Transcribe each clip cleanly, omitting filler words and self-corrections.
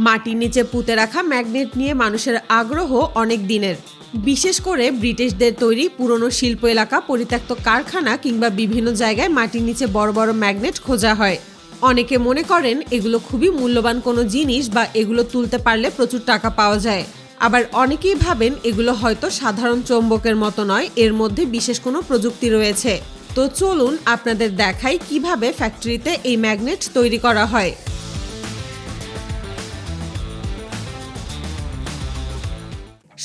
মাটির নিচে পুঁতে রাখা ম্যাগনেট নিয়ে মানুষের আগ্রহ অনেক দিনের। বিশেষ করে ব্রিটিশদের তৈরি পুরনো শিল্প এলাকা, পরিত্যক্ত কারখানা কিংবা বিভিন্ন জায়গায় মাটির নিচে বড় বড় ম্যাগনেট খোঁজা হয়। অনেকে মনে করেন এগুলো খুবই মূল্যবান কোনো জিনিস বা এগুলো তুলতে পারলে প্রচুর টাকা পাওয়া যায়। আবার অনেকেই ভাবেন এগুলো হয়তো সাধারণ চৌম্বকের মতো নয়, এর মধ্যে বিশেষ কোনো প্রযুক্তি রয়েছে। তো চলুন আপনাদের দেখাই কিভাবে ফ্যাক্টরিতে এই ম্যাগনেট তৈরি করা হয়।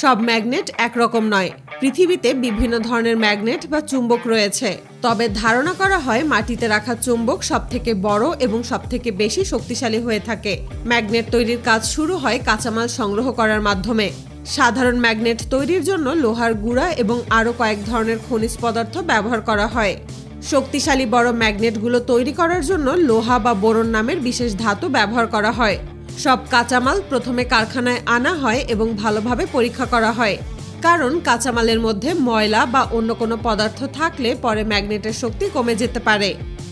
সব ম্যাগনেট একরকম নয়। পৃথিবীতে বিভিন্ন ধরনের ম্যাগনেট বা চুম্বক রয়েছে, তবে ধারণা করা হয় মাটিতে রাখা চুম্বক সবথেকে বড় এবং সবথেকে বেশি শক্তিশালী হয়ে থাকে। ম্যাগনেট তৈরির কাজ শুরু হয় কাঁচামাল সংগ্রহ করার মাধ্যমে। সাধারণ ম্যাগনেট তৈরির জন্য লোহার গুঁড়া এবং আরও কয়েক ধরনের খনিজ পদার্থ ব্যবহার করা হয়। শক্তিশালী বড় ম্যাগনেটগুলো তৈরি করার জন্য লোহা বা বোরন নামের বিশেষ ধাতু ব্যবহার করা হয়। সব কাঁচামাল প্রথমে কারখানায় আনা হয় এবং ভালোভাবে পরীক্ষা করা হয়, কারণ কাঁচামালের মধ্যে ময়লা বা অন্য কোনো পদার্থ থাকলে পরে ম্যাগনেটের শক্তি কমে যেতে পারে।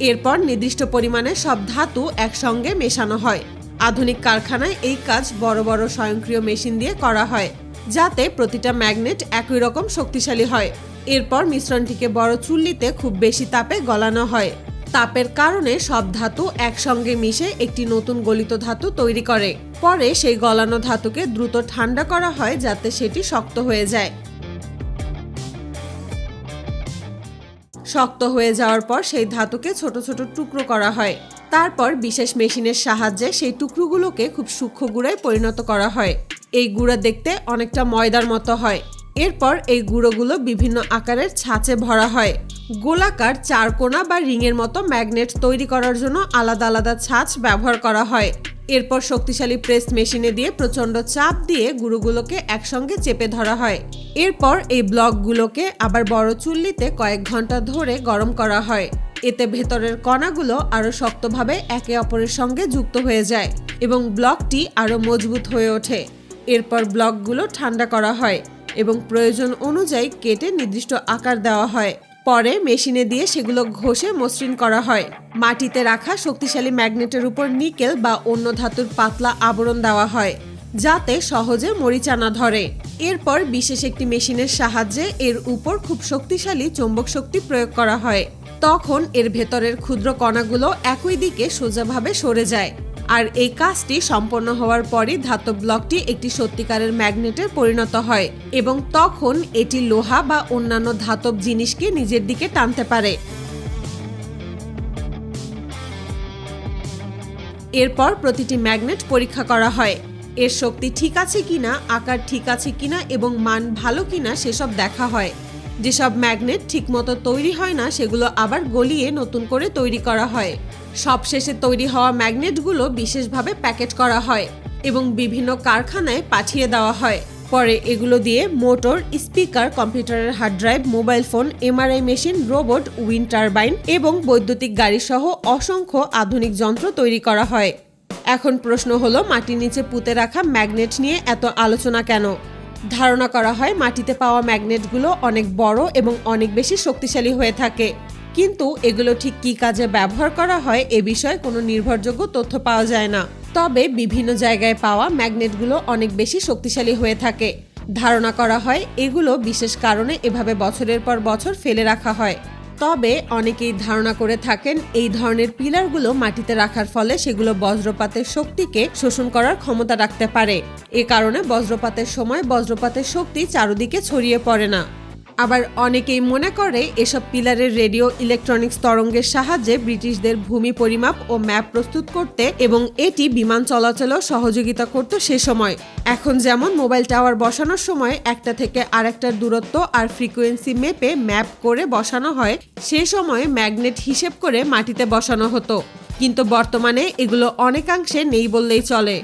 এরপর নির্দিষ্ট পরিমাণে সব ধাতু একসঙ্গে মেশানো হয়। আধুনিক কারখানায় এই কাজ বড় বড় স্বয়ংক্রিয় মেশিন দিয়ে করা হয়, যাতে প্রতিটা ম্যাগনেট একই রকম শক্তিশালী হয়। এরপর মিশ্রণটিকে বড় চুল্লিতে খুব বেশি তাপে গলানো হয়। তাপের কারণে সব ধাতু একসঙ্গে মিশে একটি নতুন গলিত ধাতু তৈরি করে। পরে সেই গলানো ধাতুকে দ্রুত ঠান্ডা করা হয় যাতে সেটি শক্ত হয়ে যায়। শক্ত হয়ে যাওয়ার পর সেই ধাতুকে ছোট ছোট টুকরো করা হয়। তারপর বিশেষ মেশিনের সাহায্যে সেই টুকরোগুলোকে খুব সূক্ষ্ম গুঁড়ায় পরিণত করা হয়। এই গুঁড়া দেখতে অনেকটা ময়দার মতো হয়। এরপর এই গুঁড়োগুলো বিভিন্ন আকারের ছাঁচে ভরা হয়। গোলাকার, চারকোনা বা রিংয়ের মতো ম্যাগনেট তৈরি করার জন্য আলাদা আলাদা ছাঁচ ব্যবহার করা হয়। এরপর শক্তিশালী প্রেস মেশিনে দিয়ে প্রচণ্ড চাপ দিয়ে গুঁড়োগুলোকে একসঙ্গে চেপে ধরা হয়। এরপর এই ব্লকগুলোকে আবার বড় চুল্লিতে কয়েক ঘন্টা ধরে গরম করা হয়। এতে ভেতরের কণাগুলো আরও শক্তভাবে একে অপরের সঙ্গে যুক্ত হয়ে যায় এবং ব্লকটি আরও মজবুত হয়ে ওঠে। এরপর ব্লকগুলো ঠান্ডা করা হয় এবং প্রয়োজন অনুযায়ী কেটে নির্দিষ্ট আকার দেওয়া হয়। পরে মেশিনে দিয়ে সেগুলো ঘষে মসৃণ করা হয়। মাটিতে রাখা শক্তিশালী ম্যাগনেটের উপর নিকেল বা অন্য ধাতুর পাতলা আবরণ দেওয়া হয়, যাতে সহজে মরিচা না ধরে। এরপর বিশেষ একটি মেশিনের সাহায্যে এর উপর খুব শক্তিশালী চৌম্বক শক্তি প্রয়োগ করা হয়। তখন এর ভেতরের ক্ষুদ্র কণাগুলো একই দিকে সোজাভাবে সরে যায়। আর এই কাজটি সম্পন্ন হওয়ার পরই ধাতব ব্লকটি একটি সত্যিকারের ম্যাগনেটে পরিণত হয় এবং তখন এটি লোহা বা অন্যান্য ধাতব জিনিসকে নিজের দিকে টানতে পারে। এরপর প্রতিটি ম্যাগনেট পরীক্ষা করা হয়। এর শক্তি ঠিক আছে কিনা, আকার ঠিক আছে কিনা এবং মান ভালো কিনা সেসব দেখা হয়। যেসব ম্যাগনেট ঠিকমতো তৈরি হয় না সেগুলো আবার গলিয়ে নতুন করে তৈরি করা হয়। সবশেষে তৈরি হওয়া ম্যাগনেটগুলো বিশেষভাবে প্যাকেট করা হয় এবং বিভিন্ন কারখানায় পাঠিয়ে দেওয়া হয়। পরে এগুলো দিয়ে মোটর, স্পিকার, কম্পিউটারের hard drive, mobile phone, MRI machine, robot, wind turbine এবং বৈদ্যুতিক গাড়ি সহ অসংখ্য আধুনিক যন্ত্র তৈরি করা হয়। এখন প্রশ্ন হলো, মাটির নিচে পুঁতে রাখা ম্যাগনেট নিয়ে এত আলোচনা কেন? ধারণা করা হয় মাটিতে পাওয়া ম্যাগনেটগুলো অনেক বড় এবং অনেক বেশি শক্তিশালী হয়ে থাকে, কিন্তু এগুলো ঠিক কী কাজে ব্যবহার করা হয় এ বিষয়ে কোনো নির্ভরযোগ্য তথ্য পাওয়া যায় না। তবে বিভিন্ন জায়গায় পাওয়া ম্যাগনেটগুলো অনেক বেশি শক্তিশালী হয়ে থাকে। ধারণা করা হয় এগুলো বিশেষ কারণে এভাবে বছরের পর বছর ফেলে রাখা হয়। তবে অনেকেই ধারণা করে থাকেন এই ধরনের পিলারগুলো মাটিতে রাখার ফলে সেগুলো বজ্রপাতের শক্তিকে শোষণ করার ক্ষমতা রাখতে পারে। এ কারণে বজ্রপাতের সময় বজ্রপাতের শক্তি চারদিকে ছড়িয়ে পড়ে না। আবার অনেকেই মনে করে এসব পিলারের রেডিও ইলেকট্রনিক্স তরঙ্গের সাহায্যে ব্রিটিশদের ভূমি পরিমাপ ও ম্যাপ প্রস্তুত করতে এবং এটি বিমান চলাচলেও সহযোগিতা করত সে সময়। এখন যেমন মোবাইল টাওয়ার বসানোর সময় একটা থেকে আরেকটার দূরত্ব আর ফ্রিকোয়েন্সি মেপে ম্যাপ করে বসানো হয়, সে সময় ম্যাগনেট হিসেব করে মাটিতে বসানো হতো। কিন্তু বর্তমানে এগুলো অনেকাংশে নেই বললেই চলে।